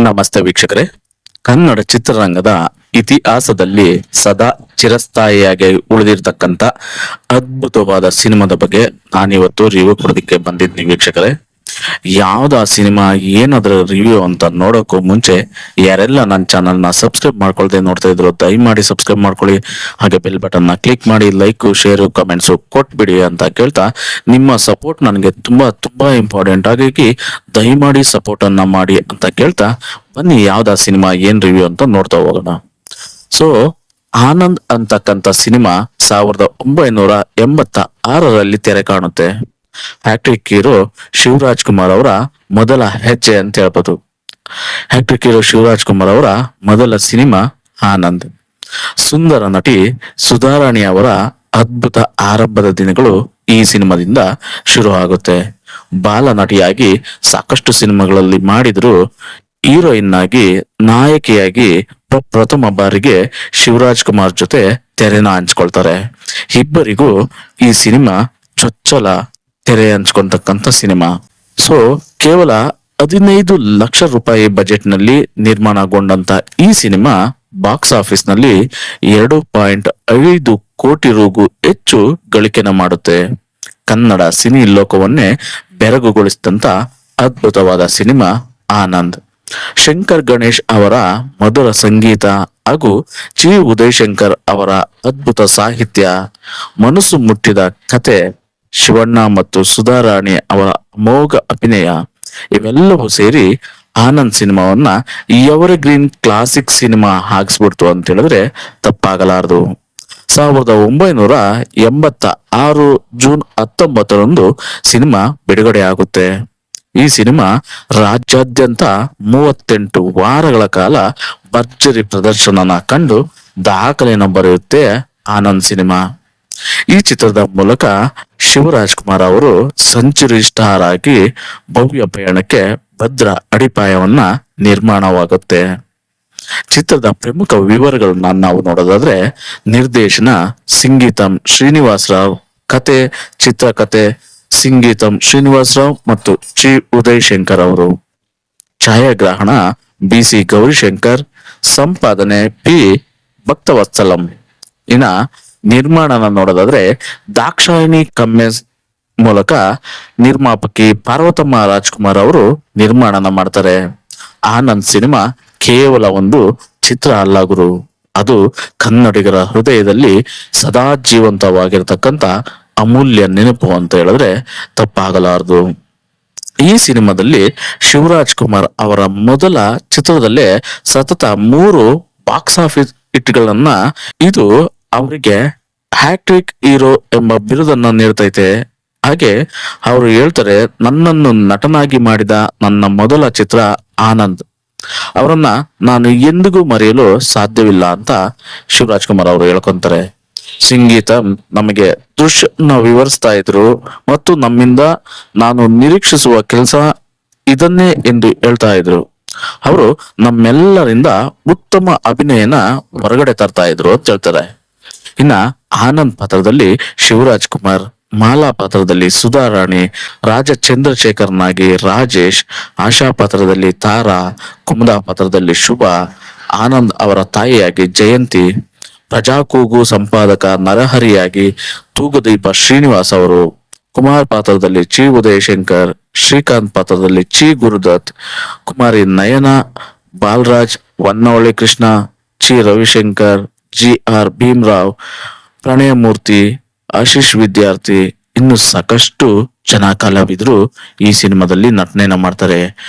ನಮಸ್ತೆ ವೀಕ್ಷಕರೇ. ಕನ್ನಡ ಚಿತ್ರರಂಗದ ಇತಿಹಾಸದಲ್ಲಿ ಸದಾ ಚಿರಸ್ಥಾಯಿಯಾಗಿ ಉಳಿದಿರ್ತಕ್ಕಂಥ ಅದ್ಭುತವಾದ ಸಿನಿಮಾದ ಬಗ್ಗೆ ನಾನಿವತ್ತು ರಿವ್ಯೂ ಕೊಡೋದಕ್ಕೆ ಬಂದಿದ್ದೀನಿ ವೀಕ್ಷಕರೇ. ಯಾವ್ದು ಆ ಸಿನಿಮಾ, ಏನದ್ರ ರಿವ್ಯೂ ಅಂತ ನೋಡೋಕ್ಕೂ ಮುಂಚೆ ಯಾರೆಲ್ಲ ನನ್ನ ಚಾನಲ್ನ ಸಬ್ಸ್ಕ್ರೈಬ್ ಮಾಡ್ಕೊಳ್ದೆ ನೋಡ್ತಾ ಇದ್ರು ದಯಮಾಡಿ ಸಬ್ಸ್ಕ್ರೈಬ್ ಮಾಡ್ಕೊಳ್ಳಿ. ಹಾಗೆ ಬೆಲ್ ಬಟನ್ನ ಕ್ಲಿಕ್ ಮಾಡಿ ಲೈಕ್ ಶೇರ್ ಕಮೆಂಟ್ಸ್ ಕೊಟ್ಬಿಡಿ ಅಂತ ಕೇಳ್ತಾ, ನಿಮ್ಮ ಸಪೋರ್ಟ್ ನನಗೆ ತುಂಬಾ ತುಂಬಾ ಇಂಪಾರ್ಟೆಂಟ್ ಆಗಿ ದಯಮಾಡಿ ಸಪೋರ್ಟ್ ಅನ್ನ ಮಾಡಿ ಅಂತ ಕೇಳ್ತಾ, ಬನ್ನಿ ಯಾವ್ದಾ ಸಿನಿಮಾ ಏನ್ ರಿವ್ಯೂ ಅಂತ ನೋಡ್ತಾ ಹೋಗೋಣ. ಸೊ ಆನಂದ್ ಅಂತಕ್ಕಂಥ ಸಿನಿಮಾ 1986ರಲ್ಲಿ ತೆರೆ ಕಾಣುತ್ತೆ. ಹ್ಯಾಟ್ರಿಕ್ ಹೀರೋ ಶಿವರಾಜ್ ಕುಮಾರ್ ಅವರ ಮೊದಲ ಹೆಜ್ಜೆ ಅಂತ ಹೇಳ್ಬೋದು. ಹ್ಯಾಟ್ರಿಕ್ ಹೀರೋ ಶಿವರಾಜ್ ಕುಮಾರ್ ಅವರ ಮೊದಲ ಸಿನಿಮಾ ಆನಂದ್. ಸುಂದರ ನಟಿ ಸುಧಾರಾಣಿ ಅವರ ಅದ್ಭುತ ಆರಂಭದ ದಿನಗಳು ಈ ಸಿನಿಮಾದಿಂದ ಶುರು ಆಗುತ್ತೆ. ಬಾಲ ನಟಿಯಾಗಿ ಸಾಕಷ್ಟು ಸಿನಿಮಾಗಳಲ್ಲಿ ಮಾಡಿದ್ರು, ಹೀರೋಯಿನ್ ಆಗಿ ನಾಯಕಿಯಾಗಿ ಪ್ರಥಮ ಬಾರಿಗೆ ಶಿವರಾಜ್ ಕುಮಾರ್ ಜೊತೆ ತೆರೆನ ಹಂಚ್ಕೊಳ್ತಾರೆ. ಇಬ್ಬರಿಗೂ ಈ ಸಿನಿಮಾ ಚೊಚ್ಚಲ ತೆರೆ ಹಂಚ್ಕೊಂತಕ್ಕಂಥ ಸಿನಿಮಾ. ಸೊ ಕೇವಲ 15 ಲಕ್ಷ ರೂಪಾಯಿ ಬಜೆಟ್ ನಲ್ಲಿ ನಿರ್ಮಾಣಗೊಂಡಂತ ಈ ಸಿನಿಮಾ ಬಾಕ್ಸ್ ಆಫೀಸ್ ನಲ್ಲಿ 2.5 ಕೋಟಿ ರಿಗೂ ಹೆಚ್ಚು ಗಳಿಕೆನ ಮಾಡುತ್ತೆ. ಕನ್ನಡ ಸಿನಿ ಲೋಕವನ್ನೇ ಬೆರಗುಗೊಳಿಸಿದಂತ ಅದ್ಭುತವಾದ ಸಿನಿಮಾ ಆನಂದ್. ಶಂಕರ್ ಗಣೇಶ್ ಅವರ ಮಧುರ ಸಂಗೀತ ಹಾಗೂ ಚಿ ಉದಯಶಂಕರ್ ಅವರ ಅದ್ಭುತ ಸಾಹಿತ್ಯ, ಮನಸ್ಸು ಮುಟ್ಟಿದ ಕತೆ, ಶಿವಣ್ಣ ಮತ್ತು ಸುಧಾರಾಣಿ ಅವರ ಅಮೋಘ ಅಭಿನಯ ಇವೆಲ್ಲವೂ ಸೇರಿ ಆನಂದ್ ಸಿನಿಮಾವನ್ನ ಎವರ್ಗ್ರೀನ್ ಕ್ಲಾಸಿಕ್ ಸಿನಿಮಾ ಹಾಕ್ಸ್ಬಿಡ್ತು ಅಂತ ಹೇಳಿದ್ರೆ ತಪ್ಪಾಗಲಾರದು. 1986 ಜೂನ್ 19ರಂದು ಸಿನಿಮಾ ಬಿಡುಗಡೆ ಆಗುತ್ತೆ. ಈ ಸಿನಿಮಾ ರಾಜ್ಯಾದ್ಯಂತ 38 ವಾರಗಳ ಕಾಲ ಭರ್ಜರಿ ಪ್ರದರ್ಶನನ ಕಂಡು ದಾಖಲೆಯನ್ನು ಬರೆಯುತ್ತೆ ಆನಂದ್ ಸಿನಿಮಾ. ಈ ಚಿತ್ರದ ಮೂಲಕ ಶಿವರಾಜ್ ಕುಮಾರ್ ಅವರು ಸೆಂಚುರಿ ಸ್ಟಾರ್ ಆಗಿ ಭವ್ಯ ಪಯಣಕ್ಕೆ ಭದ್ರ ಅಡಿಪಾಯವನ್ನ ನಿರ್ಮಾಣವಾಗುತ್ತೆ. ಚಿತ್ರದ ಪ್ರಮುಖ ವಿವರಗಳನ್ನ ನಾವು ನೋಡೋದಾದ್ರೆ, ನಿರ್ದೇಶನ ಸಂಗೀತಂ ಶ್ರೀನಿವಾಸ್ ರಾವ್, ಕತೆ ಚಿತ್ರಕಥೆ ಸಂಗೀತಂ ಶ್ರೀನಿವಾಸ್ ರಾವ್ ಮತ್ತು ಚಿ ಉದಯಶಂಕರ್ ಅವರು, ಛಾಯಾಗ್ರಹಣ BC ಗೌರಿಶಂಕರ್, ಸಂಪಾದನೆ P ಭಕ್ತವತ್ಸಲಂ. ಇನ್ನ ನಿರ್ಮಾಣನ ನೋಡೋದಾದ್ರೆ, ದಾಕ್ಷಾಯಿಣಿ ಕಮ್ಮೆಸ್ ಮೂಲಕ ನಿರ್ಮಾಪಕಿ ಪಾರ್ವತಮ್ಮ ರಾಜ್ಕುಮಾರ್ ಅವರು ನಿರ್ಮಾಣನ ಮಾಡ್ತಾರೆ. ಆನಂದ್ ಸಿನಿಮಾ ಕೇವಲ ಒಂದು ಚಿತ್ರ ಅಲ್ಲ ಗುರು, ಅದು ಕನ್ನಡಿಗರ ಹೃದಯದಲ್ಲಿ ಸದಾ ಜೀವಂತವಾಗಿರ್ತಕ್ಕಂಥ ಅಮೂಲ್ಯ ನೆನಪು ಅಂತ ಹೇಳಿದ್ರೆ ತಪ್ಪಾಗಲಾರದು. ಈ ಸಿನಿಮಾದಲ್ಲಿ ಶಿವರಾಜ್ ಕುಮಾರ್ ಅವರ ಮೊದಲ ಚಿತ್ರದಲ್ಲೇ ಸತತ 3 ಬಾಕ್ಸ್ ಆಫೀಸ್ ಹಿಟ್ಗಳನ್ನ ಇದು ಅವರಿಗೆ ಹ್ಯಾಟ್ರಿಕ್ ಹೀರೋ ಎಂಬ ಬಿರುದನ್ನ ನೀಡ್ತೈತೆ. ಹಾಗೆ ಅವರು ಹೇಳ್ತಾರೆ, ನನ್ನನ್ನು ನಟನಾಗಿ ಮಾಡಿದ ನನ್ನ ಮೊದಲ ಚಿತ್ರ ಆನಂದ್, ಅವರನ್ನ ನಾನು ಎಂದಿಗೂ ಮರೆಯಲು ಸಾಧ್ಯವಿಲ್ಲ ಅಂತ ಶಿವರಾಜ್ ಕುಮಾರ್ ಅವರು ಹೇಳ್ಕೊಂತಾರೆ. ಸಂಗೀತ ನಮಗೆ ದೃಶ್ಯನ ವಿವರಿಸ್ತಾ ಇದ್ರು ಮತ್ತು ನಮ್ಮಿಂದ ನಾನು ನಿರೀಕ್ಷಿಸುವ ಕೆಲಸ ಇದನ್ನೇ ಎಂದು ಹೇಳ್ತಾ ಇದ್ರು. ಅವರು ನಮ್ಮೆಲ್ಲರಿಂದ ಉತ್ತಮ ಅಭಿನಯನ ಹೊರಗಡೆ ತರ್ತಾ ಇದ್ರು ಅಂತ ಹೇಳ್ತಾರೆ. ಇನ್ನ ಆನಂದ್ ಪಾತ್ರದಲ್ಲಿ ಶಿವರಾಜ್ ಕುಮಾರ್, ಮಾಲಾ ಪಾತ್ರದಲ್ಲಿ ಸುಧಾರಾಣಿ, ರಾಜ ಚಂದ್ರಶೇಖರ್ನಾಗಿ ರಾಜೇಶ್, ಆಶಾ ಪಾತ್ರದಲ್ಲಿ ತಾರಾ, ಕುಮುದಾ ಪಾತ್ರದಲ್ಲಿ ಶುಭ, ಆನಂದ್ ಅವರ ತಾಯಿಯಾಗಿ ಜಯಂತಿ, ಪ್ರಜಾಕೂಗು ಸಂಪಾದಕ ನರಹರಿಯಾಗಿ ತೂಗುದೀಪ ಶ್ರೀನಿವಾಸ್ ಅವರು, ಕುಮಾರ್ ಪಾತ್ರದಲ್ಲಿ ಚಿ ಉದಯಶಂಕರ್, ಶ್ರೀಕಾಂತ್ ಪಾತ್ರದಲ್ಲಿ ಚಿ ಗುರುದತ್, ಕುಮಾರಿ ನಯನ, ಬಾಲರಾಜ್, ವನ್ನವಳ್ಳಿ ಕೃಷ್ಣ, ಚಿ ರವಿಶಂಕರ್, GR ಭೀಮರಾವ್, ಪ್ರಣಯಮೂರ್ತಿ, ಆಶೀಶ್ ವಿದ್ಯಾರ್ಥಿ, ಇನ್ನು ಸಾಕಷ್ಟು ಜನ ಕಲಾವಿದರು ಈ ಸಿನಿಮಾದಲ್ಲಿ ನಟನೆಯನ್ನ ಮಾಡ್ತಾರೆ.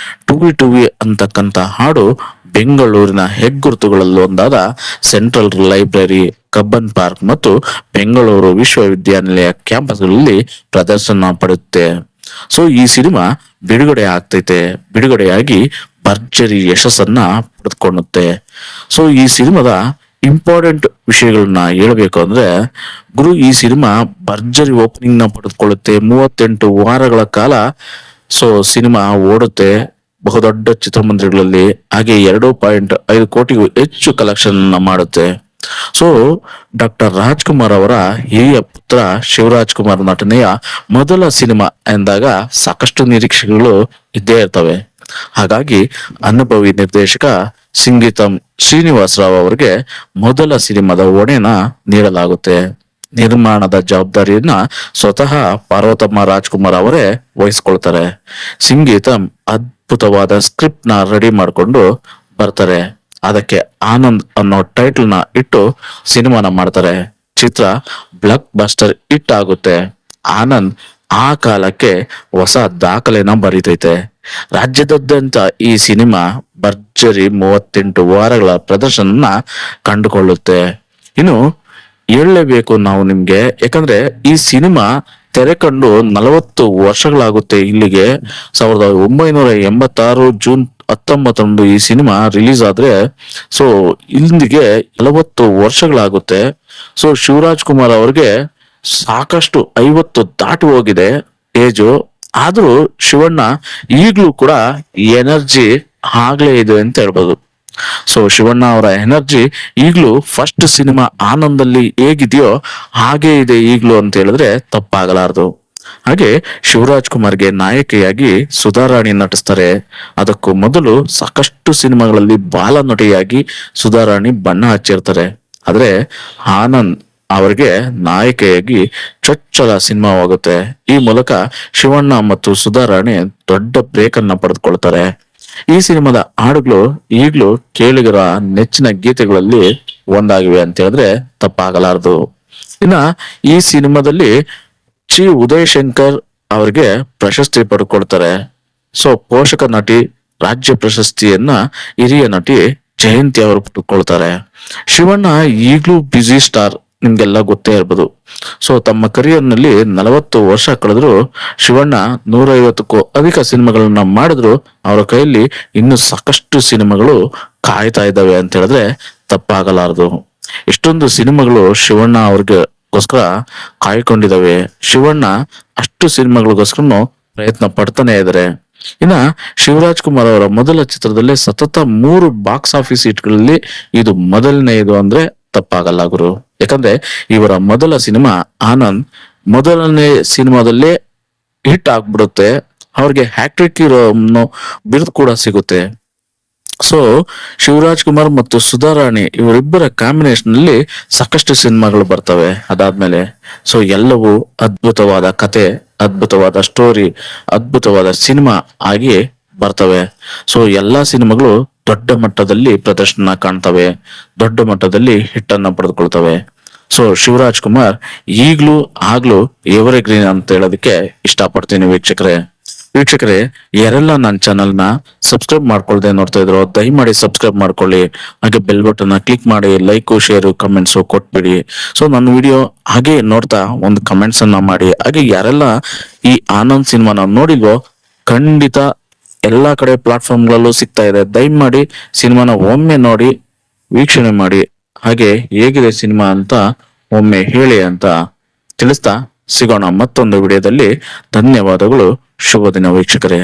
ಟುವಿ ಟುವಿ ಅಂತಕ್ಕಂಥ ಹಾಡು ಬೆಂಗಳೂರಿನ ಹೆಗ್ಗುರುತುಗಳಲ್ಲಿ ಒಂದಾದ ಸೆಂಟ್ರಲ್ ಲೈಬ್ರರಿ, ಕಬ್ಬನ್ ಪಾರ್ಕ್ ಮತ್ತು ಬೆಂಗಳೂರು ವಿಶ್ವವಿದ್ಯಾನಿಲಯ ಕ್ಯಾಂಪಸ್ಗಳಲ್ಲಿ ಪ್ರದರ್ಶನ ಪಡೆಯುತ್ತೆ. ಸೊ ಈ ಸಿನಿಮಾ ಬಿಡುಗಡೆ ಆಗ್ತೈತೆ. ಬಿಡುಗಡೆಯಾಗಿ ಭರ್ಜರಿ ಯಶಸ್ಸನ್ನ ಪಡೆದುಕೊಳ್ಳುತ್ತೆ. ಸೊ ಈ ಸಿನಿಮಾದ ಇಂಪಾರ್ಟೆಂಟ್ ವಿಷಯಗಳನ್ನ ಹೇಳ್ಬೇಕು ಅಂದ್ರೆ ಗುರು, ಈ ಸಿನಿಮಾ ಭರ್ಜರಿ ಓಪನಿಂಗ್ ನ ಪಡೆದುಕೊಳ್ಳುತ್ತೆ. 38 ವಾರಗಳ ಕಾಲ ಸೊ ಸಿನಿಮಾ ಓಡುತ್ತೆ ಬಹುದೊಡ್ಡ ಚಿತ್ರಮಂದಿರಗಳಲ್ಲಿ. ಹಾಗೆ 2.5 ಕೋಟಿಗೂ ಹೆಚ್ಚು ಕಲೆಕ್ಷನ್ ಮಾಡುತ್ತೆ. ಸೊ ಡಾಕ್ಟರ್ ರಾಜ್ಕುಮಾರ್ ಅವರ ಹಿರಿಯ ಪುತ್ರ ಶಿವರಾಜ್ ಕುಮಾರ್ ನಟನೆಯ ಮೊದಲ ಸಿನಿಮಾ ಎಂದಾಗ ಸಾಕಷ್ಟು ನಿರೀಕ್ಷೆಗಳು ಇದ್ದೇ ಇರ್ತವೆ. ಹಾಗಾಗಿ ಅನುಭವಿ ನಿರ್ದೇಶಕ ಸಿಂಗೀತಂ ಶ್ರೀನಿವಾಸರಾವ್ ಅವರಿಗೆ ಮೊದಲ ಸಿನಿಮಾದ ಹೊಣೆನ ನೀಡಲಾಗುತ್ತೆ. ನಿರ್ಮಾಣದ ಜವಾಬ್ದಾರಿಯನ್ನ ಸ್ವತಃ ಪಾರ್ವತಮ್ಮ ರಾಜ್ಕುಮಾರ್ ಅವರೇ ವಹಿಸ್ಕೊಳ್ತಾರೆ. ಸಿಂಗೀತಂ ಅದ್ಭುತವಾದ ಸ್ಕ್ರಿಪ್ಟ್ ನ ರೆಡಿ ಮಾಡ್ಕೊಂಡು ಬರ್ತಾರೆ. ಅದಕ್ಕೆ ಆನಂದ್ ಅನ್ನೋ ಟೈಟಲ್ ನ ಇಟ್ಟು ಸಿನಿಮಾನ ಮಾಡ್ತಾರೆ. ಚಿತ್ರ ಬ್ಲಾಕ್ ಬಸ್ಟರ್ ಹಿಟ್ ಆಗುತ್ತೆ. ಆನಂದ್ ಆ ಕಾಲಕ್ಕೆ ಹೊಸ ದಾಖಲೆನ ಬರೀತೈತೆ. ರಾಜ್ಯದಾದ್ಯಂತ ಈ ಸಿನಿಮಾ ಭರ್ಜರಿ 38 ವಾರಗಳ ಪ್ರದರ್ಶನ ಕಂಡುಕೊಳ್ಳುತ್ತೆ. ಇನ್ನು ಹೇಳಲೇಬೇಕು ನಾವು ನಿಮ್ಗೆ, ಯಾಕಂದ್ರೆ ಈ ಸಿನಿಮಾ ತೆರೆ ಕಂಡು 40 ವರ್ಷಗಳಾಗುತ್ತೆ. ಇಲ್ಲಿಗೆ 1986 ಜೂನ್ 19 ಈ ಸಿನಿಮಾ ರಿಲೀಸ್ ಆದ್ರೆ ಸೊ ಇಲ್ಲಿಗೆ 40 ವರ್ಷಗಳಾಗುತ್ತೆ. ಸೊ ಶಿವರಾಜ್ ಕುಮಾರ್ ಅವ್ರಿಗೆ ಸಾಕಷ್ಟು 50 ದಾಟಿ ಹೋಗಿದೆ ಏಜು. ಆದ್ರೂ ಶಿವಣ್ಣ ಈಗ್ಲೂ ಕೂಡ ಎನರ್ಜಿ ಆಗ್ಲೇ ಇದೆ ಅಂತ ಹೇಳ್ಬೋದು. ಸೊ ಶಿವಣ್ಣ ಅವರ ಎನರ್ಜಿ ಈಗ್ಲೂ ಫಸ್ಟ್ ಸಿನಿಮಾ ಆನಂದಲ್ಲಿ ಹೇಗಿದೆಯೋ ಹಾಗೆ ಇದೆ ಈಗ್ಲೂ ಅಂತ ಹೇಳಿದ್ರೆ ತಪ್ಪಾಗಲಾರದು. ಹಾಗೆ ಶಿವರಾಜ್ ಕುಮಾರ್ಗೆ ನಾಯಕಿಯಾಗಿ ಸುಧಾರಾಣಿ ನಟಿಸ್ತಾರೆ. ಅದಕ್ಕೂ ಮೊದಲು ಸಾಕಷ್ಟು ಸಿನಿಮಾಗಳಲ್ಲಿ ಬಾಲ ನಟಿಯಾಗಿ ಸುಧಾರಾಣಿ ಬಣ್ಣ ಹಚ್ಚಿರ್ತಾರೆ. ಆದ್ರೆ ಆನಂದ್ ಅವರಿಗೆ ನಾಯಕಿಯಾಗಿ ಚೊಚ್ಚಲ ಸಿನಿಮಾವಾಗುತ್ತೆ. ಈ ಮೂಲಕ ಶಿವಣ್ಣ ಮತ್ತು ಸುಧಾರಾಣಿ ದೊಡ್ಡ ಬ್ರೇಕ್ ಅನ್ನ ಪಡೆದುಕೊಳ್ತಾರೆ. ಈ ಸಿನಿಮಾದ ಹಾಡುಗಳು ಈಗಲೂ ಕೇಳಿಗರ ನೆಚ್ಚಿನ ಗೀತೆಗಳಲ್ಲಿ ಒಂದಾಗಿವೆ ಅಂತ ಹೇಳಿದ್ರೆ ತಪ್ಪಾಗಲಾರದು. ಇನ್ನ ಈ ಸಿನಿಮಾದಲ್ಲಿ ಶ್ರೀ ಉದಯ್ ಶಂಕರ್ ಅವರಿಗೆ ಪ್ರಶಸ್ತಿ ಪಡ್ಕೊಳ್ತಾರೆ. ಸೊ ಪೋಷಕ ನಟಿ ರಾಜ್ಯ ಪ್ರಶಸ್ತಿಯನ್ನ ಹಿರಿಯ ನಟಿ ಜಯಂತಿ ಅವರು ಪಡ್ಕೊಳ್ತಾರೆ. ಶಿವಣ್ಣ ಈಗ್ಲೂ ಬ್ಯುಸಿ ಸ್ಟಾರ್, ನಿಮ್ಗೆಲ್ಲ ಗೊತ್ತೇ ಇರ್ಬೋದು. ಸೊ ತಮ್ಮ ಕರಿಯರ್ ನಲ್ಲಿ 40 ವರ್ಷ ಕಳೆದ್ರು ಶಿವಣ್ಣ 150ಕ್ಕೂ ಅಧಿಕ ಸಿನಿಮಾಗಳನ್ನ ಮಾಡಿದ್ರು ಅವರ ಕೈಯಲ್ಲಿ ಇನ್ನು ಸಾಕಷ್ಟು ಸಿನಿಮಾಗಳು ಕಾಯ್ತಾ ಇದ್ದಾವೆ ಅಂತ ಹೇಳಿದ್ರೆ ತಪ್ಪಾಗಲಾರದು. ಇಷ್ಟೊಂದು ಸಿನಿಮಾಗಳು ಶಿವಣ್ಣ ಅವ್ರಿಗೋಸ್ಕರ ಕಾಯ್ಕೊಂಡಿದ್ದಾವೆ. ಶಿವಣ್ಣ ಅಷ್ಟು ಸಿನಿಮಾಗಳಿಗೋಸ್ಕರ ಪ್ರಯತ್ನ ಪಡ್ತಾನೆ ಇದ್ದಾರೆ. ಇನ್ನ ಶಿವರಾಜ್ ಕುಮಾರ್ ಅವರ ಮೊದಲ ಚಿತ್ರದಲ್ಲೇ ಸತತ 3 ಬಾಕ್ಸ್ ಆಫೀಸ್ ಹಿಟ್ಗಳಲ್ಲಿ ಇದು ಮೊದಲನೆಯದು ಅಂದ್ರೆ ತಪ್ಪಾಗಲ್ಲ ಗುರು. ಯಾಕಂದ್ರೆ ಇವರ ಮೊದಲ ಸಿನಿಮಾ ಆನಂದ್ ಮೊದಲನೇ ಸಿನಿಮಾದಲ್ಲೇ ಹಿಟ್ ಆಗ್ಬಿಡುತ್ತೆ. ಅವ್ರಿಗೆ ಹ್ಯಾಟ್ರಿಕ್ ಹೀರೋ ಬಿರುದು ಕೂಡ ಸಿಗುತ್ತೆ. ಸೊ ಶಿವರಾಜ್ ಕುಮಾರ್ ಮತ್ತು ಸುಧಾರಾಣಿ ಇವರಿಬ್ಬರ ಕಾಂಬಿನೇಷನ್ ಅಲ್ಲಿ ಸಾಕಷ್ಟು ಸಿನಿಮಾಗಳು ಬರ್ತವೆ. ಅದಾದ್ಮೇಲೆ ಸೊ ಎಲ್ಲವೂ ಅದ್ಭುತವಾದ ಕತೆ, ಅದ್ಭುತವಾದ ಸ್ಟೋರಿ, ಅದ್ಭುತವಾದ ಸಿನಿಮಾ ಆಗಿ ಬರ್ತವೆ. ಸೊ ಎಲ್ಲಾ ಸಿನಿಮಾಗಳು ದೊಡ್ಡ ಮಟ್ಟದಲ್ಲಿ ಪ್ರದರ್ಶನ ಕಾಣ್ತವೆ, ದೊಡ್ಡ ಮಟ್ಟದಲ್ಲಿ ಹಿಟ್ ಅನ್ನ ಪಡೆದುಕೊಳ್ತವೆ. ಸೊ ಶಿವರಾಜ್ ಕುಮಾರ್ ಈಗ್ಲೂ ಆಗ್ಲೂ ಎವರ್ಗ್ರೀನ್ ಅಂತ ಹೇಳೋದಕ್ಕೆ ಇಷ್ಟಪಡ್ತೀನಿ. ವೀಕ್ಷಕರೇ ಯಾರೆಲ್ಲ ನನ್ನ ಚಾನಲ್ ನ ಸಬ್ಸ್ಕ್ರೈಬ್ ಮಾಡ್ಕೊಳ್ದೆ ನೋಡ್ತಾ ಇದ್ರು ದಯಮಾಡಿ ಸಬ್ಸ್ಕ್ರೈಬ್ ಮಾಡ್ಕೊಳ್ಳಿ. ಹಾಗೆ ಬೆಲ್ ಬಟನ್ ಕ್ಲಿಕ್ ಮಾಡಿ ಲೈಕ್ ಶೇರ್ ಕಮೆಂಟ್ಸ್ ಕೊಟ್ಬಿಡಿ. ಸೊ ನನ್ನ ವಿಡಿಯೋ ಹಾಗೆ ನೋಡ್ತಾ ಒಂದು ಕಮೆಂಟ್ಸ್ ಅನ್ನ ಮಾಡಿ. ಹಾಗೆ ಯಾರೆಲ್ಲ ಈ ಆನಂದ್ ಸಿನಿಮಾನ ನೋಡಿಲ್ವೋ ಖಂಡಿತ ಎಲ್ಲಾ ಕಡೆ ಪ್ಲಾಟ್ಫಾರ್ಮ್ ಗಳಲ್ಲೂ ಸಿಗ್ತಾ ಇದೆ. ದಯಮಾಡಿ ಸಿನಿಮಾನ ಒಮ್ಮೆ ನೋಡಿ ವೀಕ್ಷಣೆ ಮಾಡಿ. ಹಾಗೆ ಹೇಗಿದೆ ಸಿನಿಮಾ ಅಂತ ಒಮ್ಮೆ ಹೇಳಿ ಅಂತ ತಿಳಿಸ್ತಾ ಸಿಗೋಣ ಮತ್ತೊಂದು ವಿಡಿಯೋದಲ್ಲಿ. ಧನ್ಯವಾದಗಳು. ಶುಭ ದಿನ ವೀಕ್ಷಕರೇ.